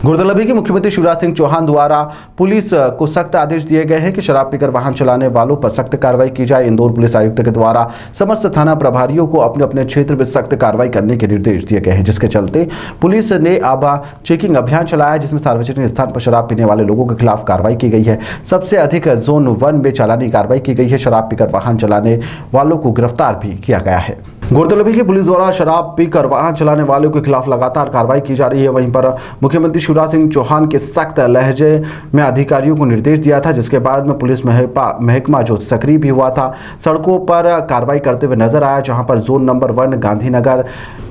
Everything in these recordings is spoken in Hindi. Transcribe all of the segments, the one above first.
गौरतलब है कि मुख्यमंत्री शिवराज सिंह चौहान द्वारा पुलिस को सख्त आदेश दिए गए हैं कि शराब पीकर वाहन चलाने वालों पर सख्त कार्रवाई की जाए। इंदौर पुलिस आयुक्त के द्वारा समस्त थाना प्रभारियों को अपने अपने क्षेत्र में सख्त कार्रवाई करने के निर्देश दिए गए हैं, जिसके चलते पुलिस ने अब चेकिंग अभियान चलाया, जिसमें सार्वजनिक स्थान पर शराब पीने वाले लोगों के खिलाफ कार्रवाई की गई है। सबसे अधिक जोन 1 में चालानी कार्रवाई की गई है। शराब पीकर वाहन चलाने वालों को गिरफ्तार भी किया गया है। गौरतलब है कि पुलिस द्वारा शराब पीकर वाहन चलाने वालों के खिलाफ लगातार कार्रवाई की जा रही है। वहीं पर मुख्यमंत्री शिवराज सिंह चौहान के सख्त लहजे में अधिकारियों को निर्देश दिया था, जिसके बाद में पुलिस महकमा जो सक्रिय भी हुआ था, सड़कों पर कार्रवाई करते हुए नजर आया, जहां पर जोन नंबर 1 गांधीनगर,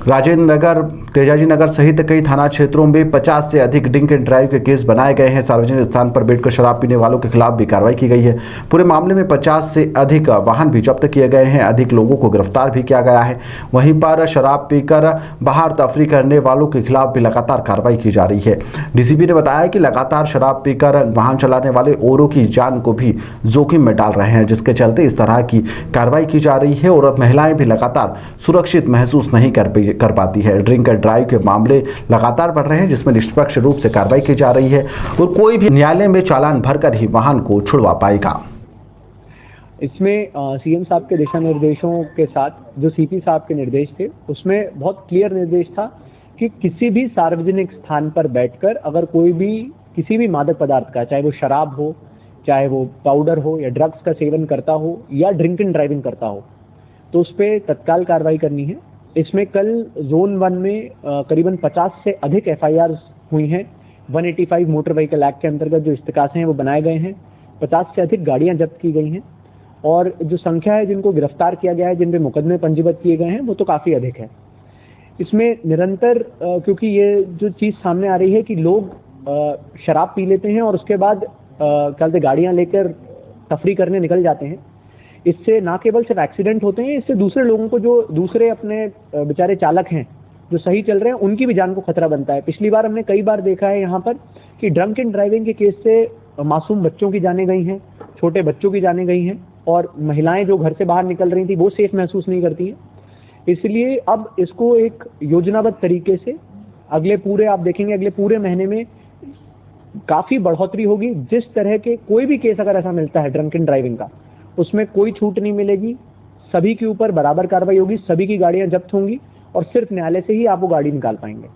राजेंद्र नगर, तेजाजी नगर सहित कई थाना क्षेत्रों में 50 से अधिक ड्रिंक एंड ड्राइव के केस बनाए गए हैं। सार्वजनिक स्थान पर बैठकर शराब पीने वालों के खिलाफ भी कार्रवाई की गई है। पूरे मामले में 50 से अधिक वाहन भी जब्त किए गए हैं, अधिक लोगों को गिरफ्तार भी किया गया है। वहीं पर शराब पीकर बाहर तफरी करने वालों के खिलाफ भी लगातार कार्रवाई की जा रही है। डीसीपी ने बताया कि लगातार शराब पीकर वाहन चलाने वाले औरों की जान को भी जोखिम में डाल रहे हैं, जिसके चलते इस तरह की कार्रवाई की जा रही है और महिलाएं भी लगातार सुरक्षित महसूस नहीं कर पाती है। ड्रिंक एंड ड्राइव के मामले लगातार बढ़ रहे हैं, जिसमें निष्पक्ष रूप से कार्रवाई की जा रही है और कोई भी न्यायालय में चालान भरकर ही वाहन को छुड़वा पाएगा। इसमें सीएम साहब के दिशा निर्देशों के साथ जो सीपी साहब के निर्देश थे, उसमें बहुत क्लियर निर्देश था कि किसी भी सार्वजनिक स्थान पर बैठकर अगर कोई भी किसी भी मादक पदार्थ का, चाहे वो शराब हो, चाहे वो पाउडर हो या ड्रग्स का सेवन करता हो या ड्रिंक एंड ड्राइविंग करता हो, तो उस पर तत्काल कार्रवाई करनी है। इसमें कल जोन 1 में करीबन 50 से अधिक FIRs हुई हैं। 185 मोटर व्हीकल एक्ट के अंतर्गत जो इस्तेकासे हैं वो बनाए गए हैं। 50 से अधिक गाड़ियां जब्त की गई हैं और जो संख्या है जिनको गिरफ्तार किया गया है, जिन पे मुकदमे पंजीबद्ध किए गए हैं, वो तो काफ़ी अधिक है। इसमें निरंतर क्योंकि ये जो चीज़ सामने आ रही है कि लोग शराब पी लेते हैं और उसके बाद चलते गाड़ियां लेकर तफरी करने निकल जाते हैं। इससे ना केवल सिर्फ एक्सीडेंट होते हैं, इससे दूसरे लोगों को, जो दूसरे अपने बेचारे चालक हैं जो सही चल रहे हैं, उनकी भी जान को खतरा बनता है। पिछली बार हमने कई बार देखा है यहाँ पर कि ड्रंक एंड ड्राइविंग के केस से मासूम बच्चों की जानें गई हैं, छोटे बच्चों की जानें गई हैं और महिलाएं जो घर से बाहर निकल रही थी वो सेफ महसूस नहीं करती हैं। इसलिए अब इसको एक योजनाबद्ध तरीके से अगले पूरे महीने में काफ़ी बढ़ोतरी होगी। जिस तरह के कोई भी केस अगर ऐसा मिलता है ड्रंक एंड ड्राइविंग का, उसमें कोई छूट नहीं मिलेगी, सभी के ऊपर बराबर कार्रवाई होगी, सभी की गाड़ियां जब्त होंगी और सिर्फ न्यायालय से ही आप वो गाड़ी निकाल पाएंगे।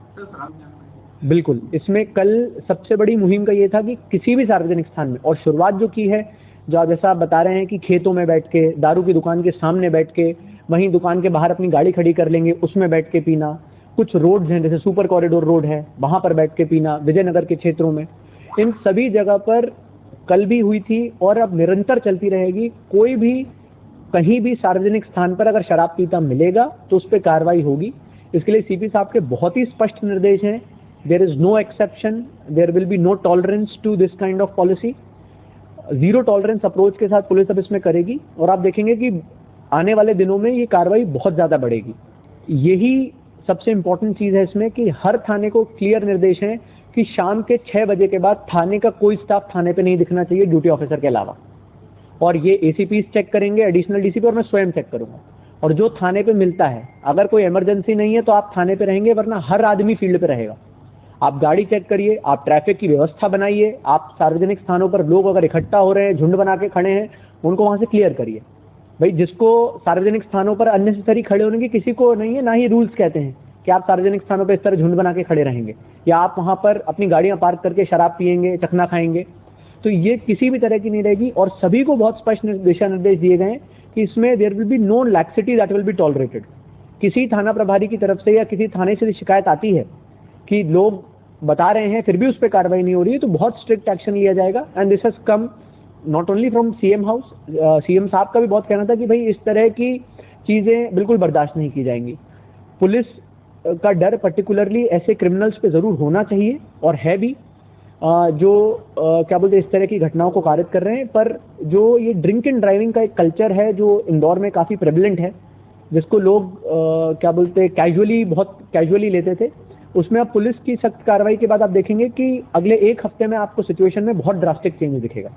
बिल्कुल, इसमें कल सबसे बड़ी मुहिम का ये था कि किसी भी सार्वजनिक स्थान में, और शुरुआत जो की है, जो जैसा आप बता रहे हैं कि खेतों में बैठ के, दारू की दुकान के सामने बैठ के, वहीं दुकान के बाहर अपनी गाड़ी खड़ी कर लेंगे, उसमें बैठ के पीना। कुछ रोड्स हैं जैसे सुपर कॉरिडोर रोड है, वहाँ पर बैठ के पीना, विजयनगर के क्षेत्रों में, इन सभी जगह पर कल भी हुई थी और अब निरंतर चलती रहेगी। कोई भी कहीं भी सार्वजनिक स्थान पर अगर शराब पीता मिलेगा तो उस पर कार्रवाई होगी। इसके लिए सीपी साहब के बहुत ही स्पष्ट निर्देश हैं। There is no exception, there will be no tolerance to this kind of policy. Zero tolerance approach के साथ पुलिस अब इसमें करेगी और आप देखेंगे कि आने वाले दिनों में ये कार्रवाई बहुत ज़्यादा बढ़ेगी। यही सबसे इम्पोर्टेंट चीज़ है इसमें कि हर थाने को क्लियर निर्देश हैं कि शाम के 6 बजे के बाद थाने का कोई स्टाफ थाने पे नहीं दिखना चाहिए ड्यूटी ऑफिसर के अलावा। और ये ACPs चेक करेंगे, एडिशनल DCP, और मैं स्वयं चेक करूँगा। और जो थाने पे मिलता है, अगर कोई इमरजेंसी नहीं है तो आप थाने पे रहेंगे, वरना हर आदमी फील्ड पे रहेगा। आप गाड़ी चेक करिए, आप ट्रैफिक की व्यवस्था बनाइए, आप सार्वजनिक स्थानों पर लोग अगर इकट्ठा हो रहे हैं, झुंड बना के खड़े हैं, उनको वहाँ से क्लियर करिए। भाई, जिसको सार्वजनिक स्थानों पर अननेसेसरी खड़े होने की किसी को नहीं है, ना ही रूल्स कहते हैं कि आप सार्वजनिक स्थानों पर इस तरह झुंड बना के खड़े रहेंगे या आप वहाँ पर अपनी गाड़ियाँ पार्क करके शराब पिएंगे, चखना खाएंगे। तो ये किसी भी तरह की नहीं रहेगी और सभी को बहुत स्पष्ट दिशा निर्देश दिए गए हैं कि इसमें there will be no laxity that will be tolerated. किसी थाना प्रभारी की तरफ से या किसी थाने से शिकायत आती है कि लोग बता रहे हैं फिर भी उस पर कार्रवाई नहीं हो रही है, तो बहुत स्ट्रिक्ट एक्शन लिया जाएगा। And this has come not only from CM house, CM साहब का भी बहुत कहना था कि भाई इस तरह की चीज़ें बिल्कुल बर्दाश्त नहीं की जाएंगी। पुलिस का डर पर्टिकुलरली ऐसे क्रिमिनल्स पे ज़रूर होना चाहिए और है भी, जो क्या बोलते हैं, इस तरह की घटनाओं को कारित कर रहे हैं। पर जो ये ड्रिंक एंड ड्राइविंग का एक कल्चर है जो इंदौर में काफ़ी प्रेवलेंट है, जिसको लोग क्या बोलते हैं बहुत कैजुअली लेते थे, उसमें अब पुलिस की सख्त कार्रवाई के बाद आप देखेंगे कि अगले 1 हफ्ते में आपको सिचुएशन में बहुत ड्रास्टिक चेंज दिखेगा।